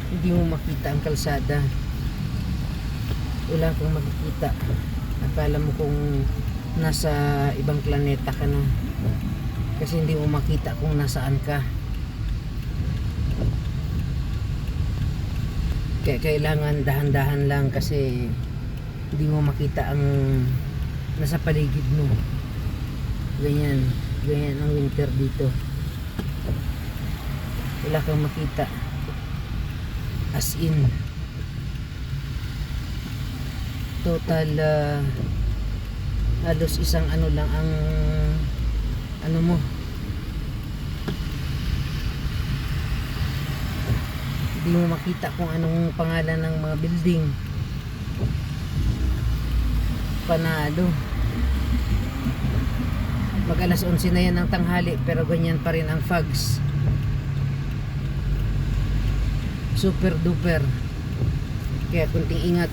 Hindi mo makita ang kalsada, wala kang makikita. Akala mo kung nasa ibang planeta ka na, kasi hindi mo makita kung nasaan ka. Kaya kailangan dahan-dahan lang, kasi hindi mo makita ang nasa paligid mo. Ganyan ang winter dito, wala kang makita, as in total halos isang ano lang ang ano mo, hindi mo makita kung anong pangalan ng mga building. Panalo. Mag alas 11 na yan ng tanghali, pero ganyan pa rin ang fogs. Super duper. Kaya kunting ingat.